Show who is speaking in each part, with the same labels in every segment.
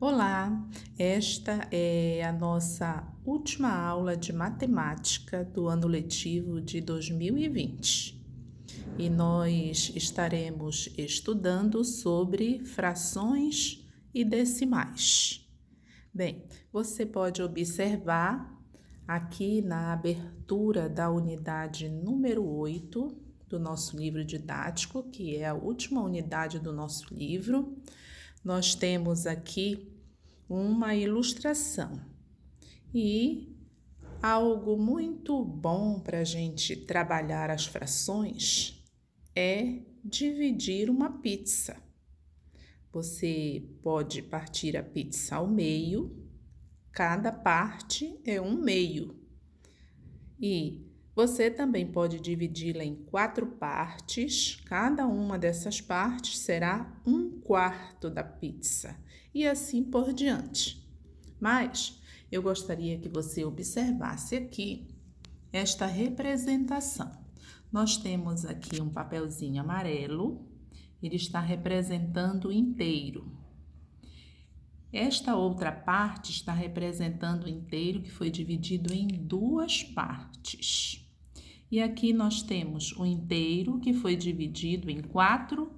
Speaker 1: Olá, esta é a nossa última aula de matemática do ano letivo de 2020 e nós estaremos estudando sobre frações e decimais. Bem, você pode observar aqui na abertura da unidade número 8 do nosso livro didático, que é a última unidade do nosso livro. Nós temos aqui uma ilustração e algo muito bom para a gente trabalhar as frações é dividir uma pizza. Você pode partir a pizza ao meio, cada parte é um meio. E você também pode dividi-la em 4 partes, cada uma dessas partes será 1/4 da pizza, e assim por diante. Mas eu gostaria que você observasse aqui esta representação. Nós temos aqui um papelzinho amarelo, ele está representando o inteiro. Esta outra parte está representando o inteiro que foi dividido em 2 partes. E aqui nós temos o inteiro que foi dividido em 4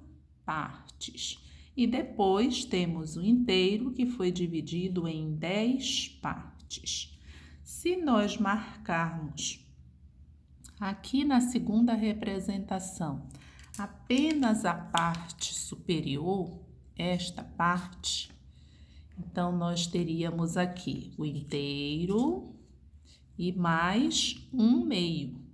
Speaker 1: partes. E depois temos o inteiro que foi dividido em 10 partes. Se nós marcarmos aqui na segunda representação apenas a parte superior, esta parte, então nós teríamos aqui o inteiro e mais um meio.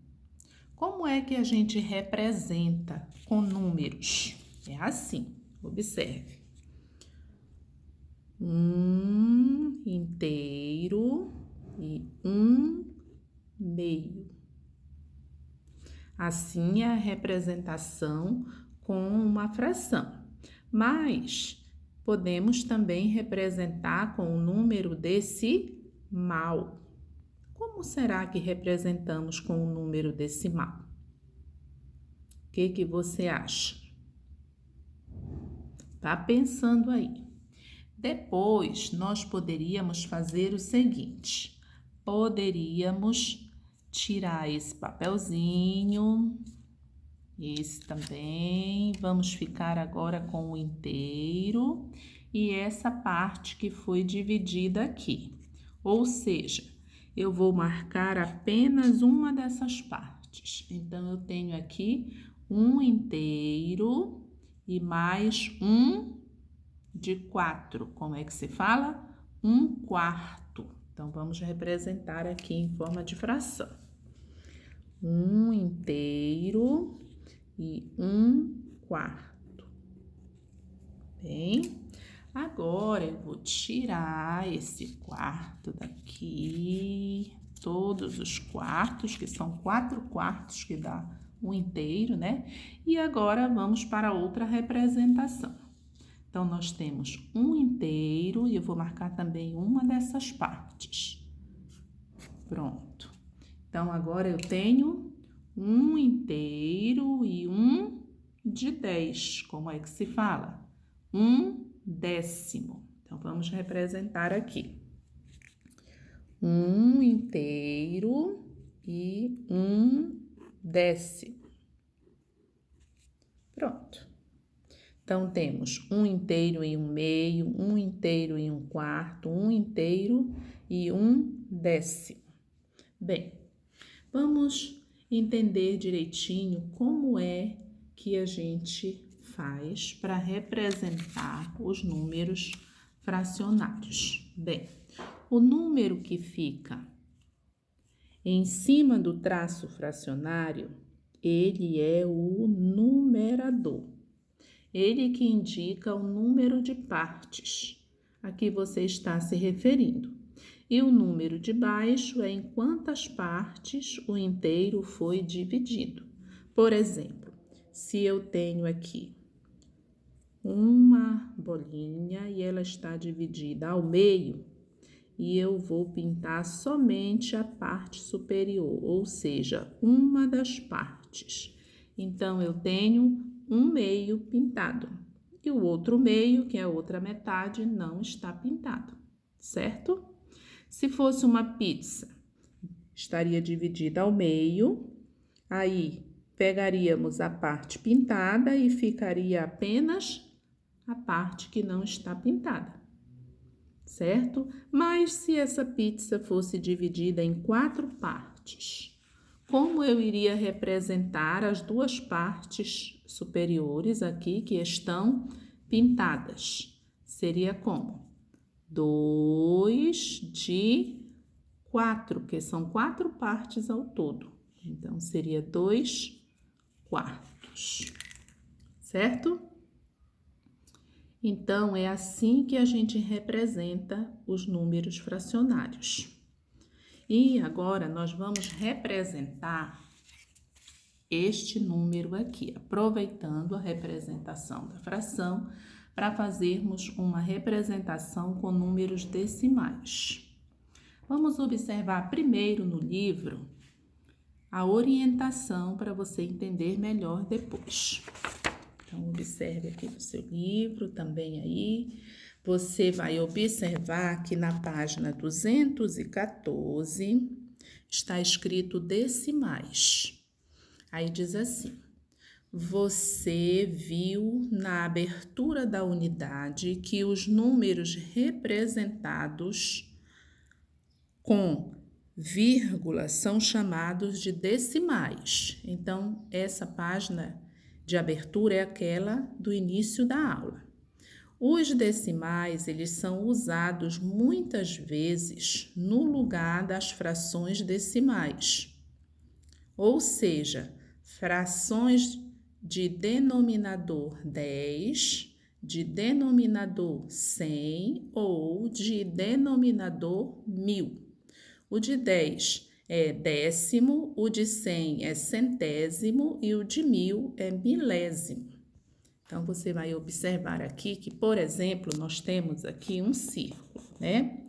Speaker 1: Como é que a gente representa com números? É assim, observe. 1 inteiro e 1 meio. Assim é a representação com uma fração. Mas podemos também representar com o número decimal. Como será que representamos com o número decimal? O que você acha? Tá pensando aí. Depois, nós poderíamos fazer o seguinte. Poderíamos tirar esse papelzinho, esse também. Vamos ficar agora com o inteiro e essa parte que foi dividida aqui. Ou seja, eu vou marcar apenas uma dessas partes. Então, eu tenho aqui um inteiro e mais um de 4. Como é que se fala? 1/4. Então, vamos representar aqui em forma de fração. 1 inteiro e 1/4. Bem, agora eu vou tirar esse quarto daqui, todos os quartos, que são 4 quartos que dá um inteiro, né? E agora vamos para outra representação. Então, nós temos um inteiro e eu vou marcar também uma dessas partes. Pronto. Então, agora eu tenho um inteiro e um de 10. Como é que se fala? 1/10. Então, vamos representar aqui. Um inteiro e 1/10. Pronto. Então, temos um inteiro e um meio, um inteiro e 1/4, um inteiro e 1/10. Bem, vamos entender direitinho como é que a gente faz para representar os números fracionários. Bem, o número que fica em cima do traço fracionário, ele é o numerador. Ele que indica o número de partes a que você está se referindo. E o número de baixo é em quantas partes o inteiro foi dividido. Por exemplo, se eu tenho aqui uma bolinha e ela está dividida ao meio, e eu vou pintar somente a parte superior, ou seja, uma das partes. Então, eu tenho um meio pintado. e o outro meio, que é a outra metade, não está pintado, certo? Se fosse uma pizza, estaria dividida ao meio, aí pegaríamos a parte pintada e ficaria apenas a parte que não está pintada, certo? Mas se essa pizza fosse dividida em 4 partes, como eu iria representar as 2 partes superiores aqui que estão pintadas? Seria como? 2 de 4, que são 4 partes ao todo. Então, seria 2/4, certo? Então, é assim que a gente representa os números fracionários. E agora, nós vamos representar este número aqui, aproveitando a representação da fração para fazermos uma representação com números decimais. Vamos observar primeiro no livro a orientação para você entender melhor depois. Então, observe aqui no seu livro, também aí. Você vai observar que na página 214 está escrito decimais. Aí diz assim: você viu na abertura da unidade que os números representados com vírgula são chamados de decimais. Então, essa página de abertura é aquela do início da aula. Os decimais, eles são usados muitas vezes no lugar das frações decimais. Ou seja, frações de denominador 10, de denominador 100 ou de denominador 1000. O de 10 é décimo, o de 100 é centésimo e o de 1000 é milésimo. Então, você vai observar aqui que, por exemplo, nós temos aqui um círculo, né?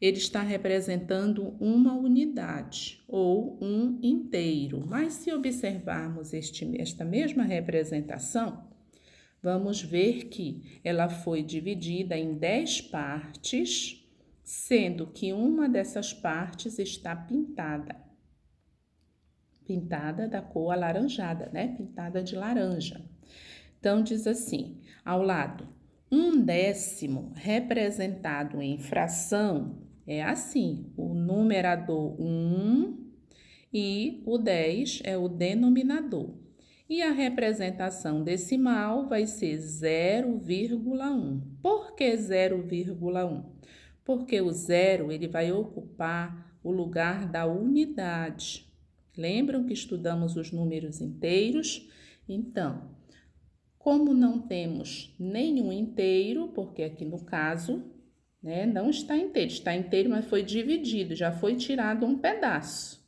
Speaker 1: Ele está representando uma unidade ou um inteiro. Mas se observarmos esta mesma representação, vamos ver que ela foi dividida em 10 partes, sendo que uma dessas partes está pintada da cor alaranjada, né? Pintada de laranja. Então, diz assim, ao lado, 1/10 representado em fração é assim, o numerador 1 e o 10 é o denominador. E a representação decimal vai ser 0,1. Por que 0,1? Porque o 0 ele vai ocupar o lugar da unidade. Lembram que estudamos os números inteiros? Então, como não temos nenhum inteiro, porque aqui no caso, né, não está inteiro, mas foi dividido, já foi tirado um pedaço.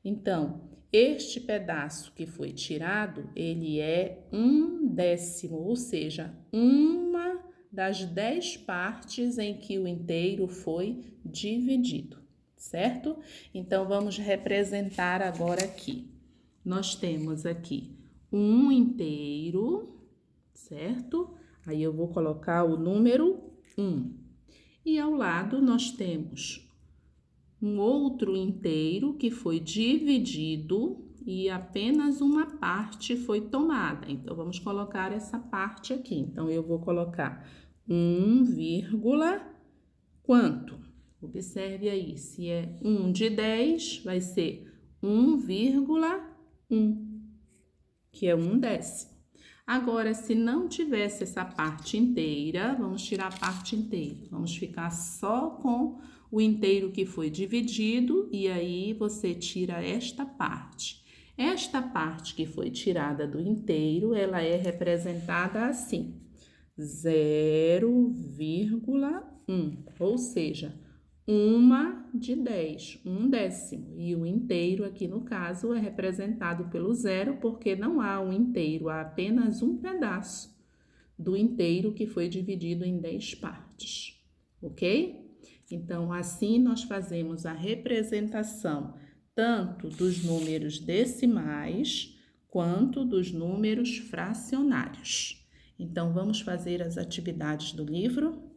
Speaker 1: Então, este pedaço que foi tirado, ele é 1/10, ou seja, uma das 10 partes em que o inteiro foi dividido, certo? Então, vamos representar agora aqui. Nós temos aqui um inteiro, certo? Aí eu vou colocar o número 1. E ao lado nós temos um outro inteiro que foi dividido e apenas uma parte foi tomada. Então, vamos colocar essa parte aqui. Então, eu vou colocar 1, quanto? Observe aí, se é 1 de 10, vai ser 1,1, que é 1/10. Agora, se não tivesse essa parte inteira, vamos tirar a parte inteira. Vamos ficar só com o inteiro que foi dividido e aí você tira esta parte. Esta parte que foi tirada do inteiro, ela é representada assim, 0,1, ou seja, 1/10, 1/10. E o inteiro aqui no caso é representado pelo 0, porque não há um inteiro, há apenas um pedaço do inteiro que foi dividido em 10 partes, ok? Então, assim nós fazemos a representação tanto dos números decimais quanto dos números fracionários. Então, vamos fazer as atividades do livro?